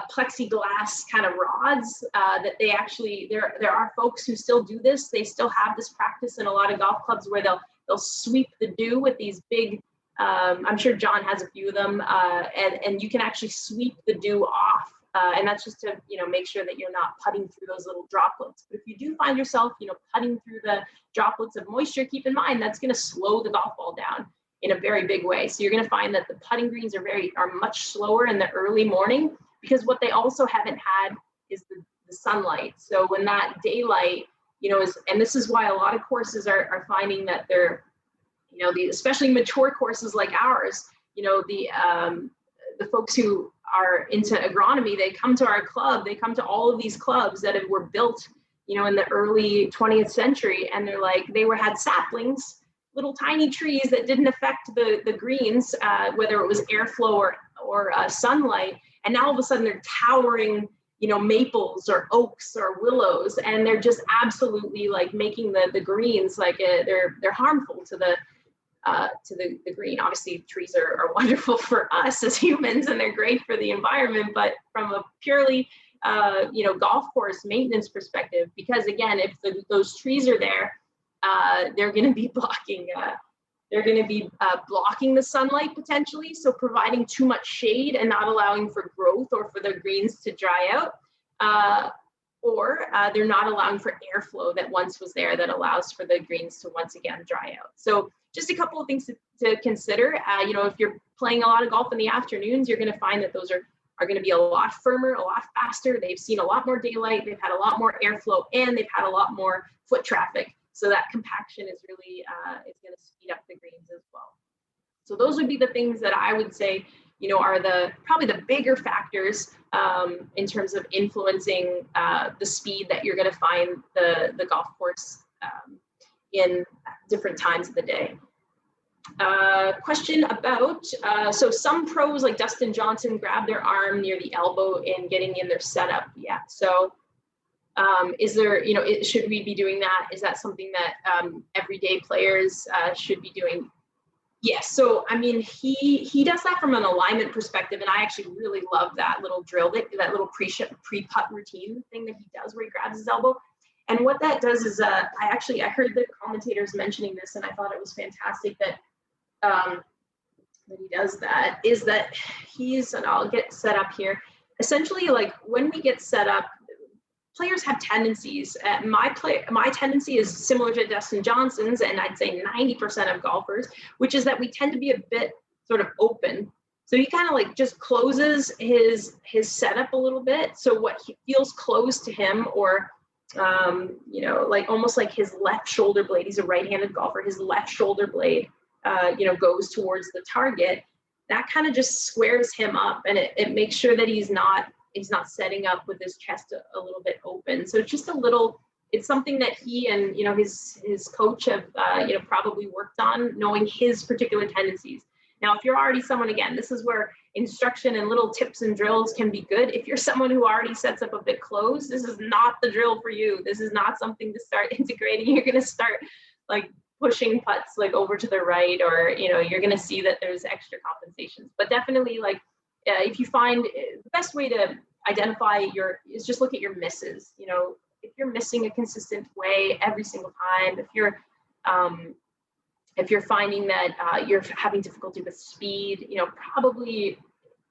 plexiglass kind of rods that they actually, there are folks who still do this. They still have this practice in a lot of golf clubs where they'll sweep the dew with these big, I'm sure John has a few of them, and you can actually sweep the dew off, and that's just to make sure that you're not putting through those little droplets. But if you do find yourself putting through the droplets of moisture, keep in mind that's going to slow the golf ball down in a very big way. So you're going to find that the putting greens are much slower in the early morning, because what they also haven't had is the sunlight. So when that daylight and this is why a lot of courses are finding that they're especially mature courses like ours, the folks who are into agronomy, they come to our club, they come to all of these clubs that were built, in the early 20th century. And they're like, had saplings, little tiny trees that didn't affect the greens, whether it was airflow or sunlight. And now all of a sudden they're towering, maples or oaks or willows. And they're just absolutely like making the greens, like they're harmful to the green. Obviously trees are wonderful for us as humans, and they're great for the environment, but from a purely golf course maintenance perspective, because again, if those trees are there, they're going to be blocking the sunlight potentially, so providing too much shade and not allowing for growth or for the greens to dry out, or they're not allowing for airflow that once was there that allows for the greens to once again dry out. So just a couple of things to consider. If you're playing a lot of golf in the afternoons, you're going to find that those are going to be a lot firmer, a lot faster. They've seen a lot more daylight, they've had a lot more airflow, and they've had a lot more foot traffic. So that compaction is really, it's going to speed up the greens as well. So those would be the things that I would say, are probably the bigger factors in terms of influencing the speed that you're going to find the golf course in different times of the day. Question about, so some pros like Dustin Johnson grab their arm near the elbow in getting in their setup. Yeah. So is there, should we be doing that? Is that something that everyday players should be doing? Yes. So, I mean, he does that from an alignment perspective. And I actually really love that little drill, that little pre-putt routine thing that he does where he grabs his elbow. And what that does is, I heard the commentators mentioning this, and I thought it was fantastic that he does that, is that and I'll get set up here. Essentially, like when we get set up, players have tendencies. My tendency is similar to Dustin Johnson's, and I'd say 90% of golfers, which is that we tend to be a bit sort of open. So he kind of like just closes his setup a little bit. So what feels close to him, or like almost like his left shoulder blade, he's a right-handed golfer, his left shoulder blade, goes towards the target. That kind of just squares him up, and it makes sure that he's not setting up with his chest a little bit open. So it's just it's something that he and, his coach have, probably worked on, knowing his particular tendencies. Now, if you're already someone, again, this is where instruction and little tips and drills can be good. If you're someone who already sets up a bit closed, this is not the drill for you. This is not something to start integrating. You're going to start like pushing putts like over to the right, or you're going to see that there's extra compensations. But definitely, like if you find the best way to identify is just look at your misses. If you're missing a consistent way every single time, if you're finding that you're having difficulty with speed, probably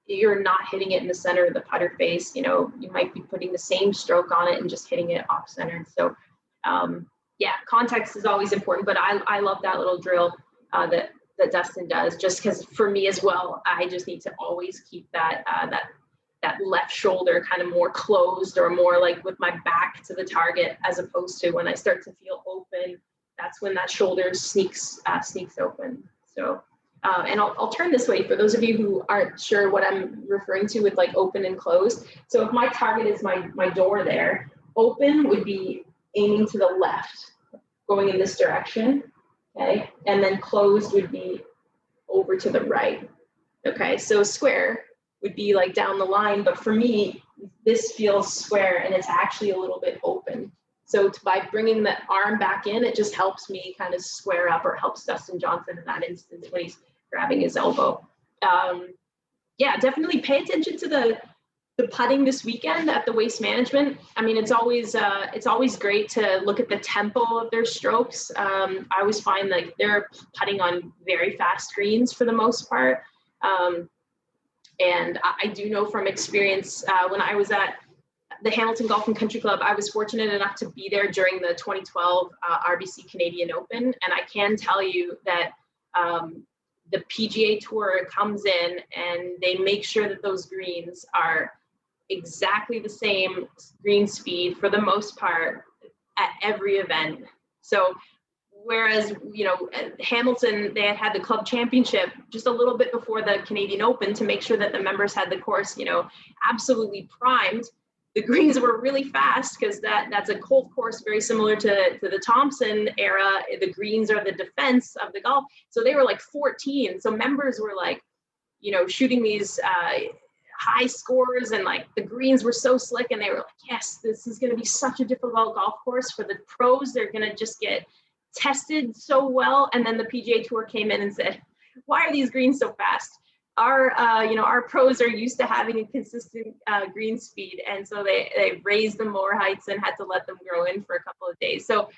you're not hitting it in the center of the putter face. You might be putting the same stroke on it and just hitting it off center. So yeah, context is always important, but I love that little drill that Dustin does, just because for me as well, I just need to always keep that left shoulder kind of more closed, or more like with my back to the target, as opposed to when I start to feel open, that's when that shoulder sneaks open. So, and I'll turn this way for those of you who aren't sure what I'm referring to with like open and closed. So if my target is my door there, open would be aiming to the left, going in this direction, okay? And then closed would be over to the right, okay? So square would be like down the line, but for me, this feels square and it's actually a little bit open. So by bringing the arm back in, it just helps me kind of square up, or helps Dustin Johnson in that instance when he's grabbing his elbow. Yeah, definitely pay attention to the putting this weekend at the Waste Management. I mean, it's always great to look at the tempo of their strokes. I always find like they're putting on very fast greens for the most part. And I do know from experience, when I was at the Hamilton Golf and Country Club, I was fortunate enough to be there during the 2012 RBC Canadian Open. And I can tell you that the PGA Tour comes in and they make sure that those greens are exactly the same green speed for the most part at every event. So whereas, Hamilton, they had the club championship just a little bit before the Canadian Open to make sure that the members had the course, absolutely primed. The greens were really fast because that's a cold course, very similar to the Thompson era. The greens are the defense of the golf. So they were like 14. So members were like, shooting these high scores, and like the greens were so slick, and they were like, yes, this is going to be such a difficult golf course for the pros. They're going to just get tested so well. And then the PGA Tour came in and said, why are these greens so fast? Our pros are used to having a consistent green speed, and so they raised them more heights and had to let them grow in for a couple of days. So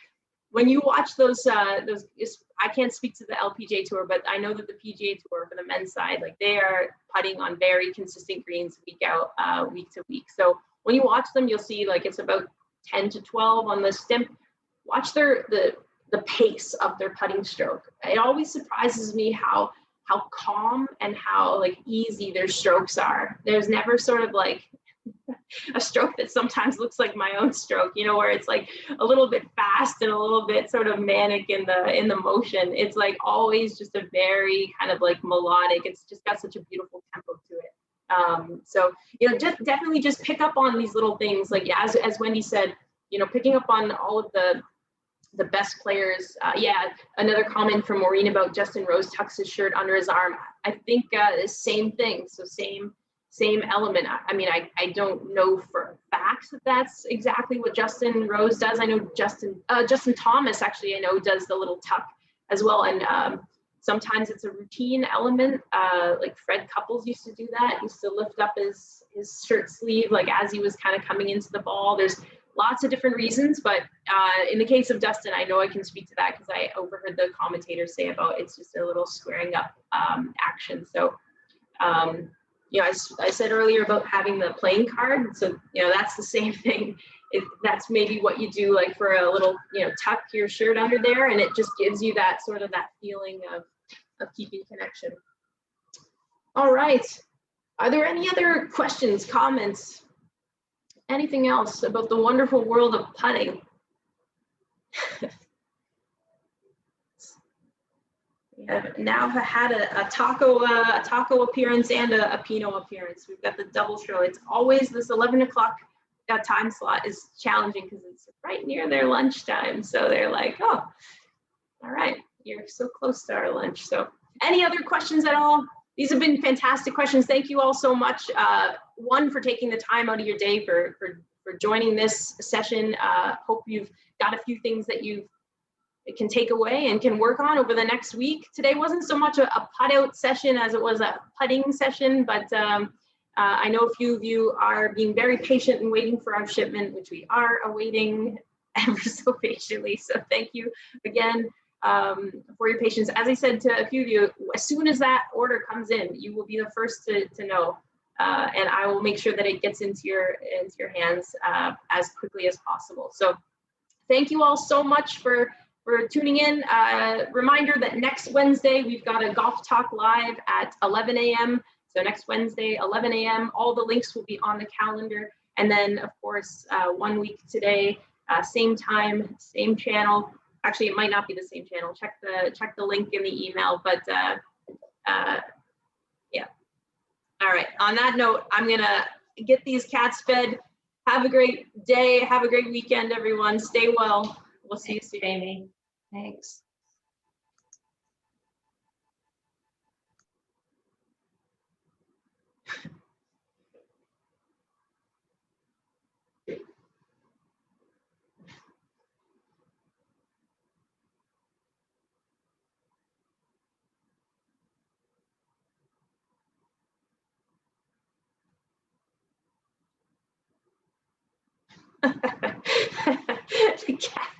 when you watch those, I can't speak to the LPGA Tour, but I know that the PGA Tour for the men's side, like they are putting on very consistent greens week to week. So when you watch them, you'll see like it's about 10 to 12 on the stimp. Watch the pace of their putting stroke. It always surprises me how calm and how like easy their strokes are. There's never sort of like a stroke that sometimes looks like my own stroke, where it's like a little bit fast and a little bit sort of manic in the motion. It's like always just a very kind of like melodic. It's just got such a beautiful tempo to it. So definitely just pick up on these little things, like as Wendy said, picking up on all of the best players. Another comment from Maureen about Justin Rose tucks his shirt under his arm. I think the same thing. So same element. I mean, I don't know for facts that that's exactly what Justin Rose does. I know Justin Thomas actually, I know, does the little tuck as well. And sometimes it's a routine element. Like Fred Couples used to do that. He used to lift up his shirt sleeve like as he was kind of coming into the ball. There's lots of different reasons, but in the case of Dustin, I know I can speak to that because I overheard the commentators say about it's just a little squaring up action. So, I said earlier about having the playing card. So, that's the same thing. That's maybe what you do like for a little, tuck your shirt under there, and it just gives you that sort of that feeling of keeping connection. All right. Are there any other questions, comments? Anything else about the wonderful world of putting? We have now had a taco appearance and a Pinot appearance. We've got the double show. It's always this 11 o'clock time slot is challenging because it's right near their lunchtime. So they're like, oh, all right, you're so close to our lunch. So any other questions at all? These have been fantastic questions. Thank you all so much. One, for taking the time out of your day for joining this session. Hope you've got a few things that you can take away and can work on over the next week. Today wasn't so much a PuttOUT session as it was a putting session, but I know a few of you are being very patient and waiting for our shipment, which we are awaiting ever so patiently. So thank you again for your patience. As I said to a few of you, as soon as that order comes in, you will be the first to know, and I will make sure that it gets into your hands as quickly as possible. So thank you all so much for tuning in. Reminder that next Wednesday, we've got a Golf Talk Live at 11 a.m. So next Wednesday, 11 a.m. All the links will be on the calendar. And then, of course, 1 week today, same time, same channel. Actually, it might not be the same channel. Check the link in the email. But yeah. All right. On that note, I'm gonna get these cats fed. Have a great day. Have a great weekend, everyone. Stay well. We'll see you soon. Jamie. Thanks. The cat.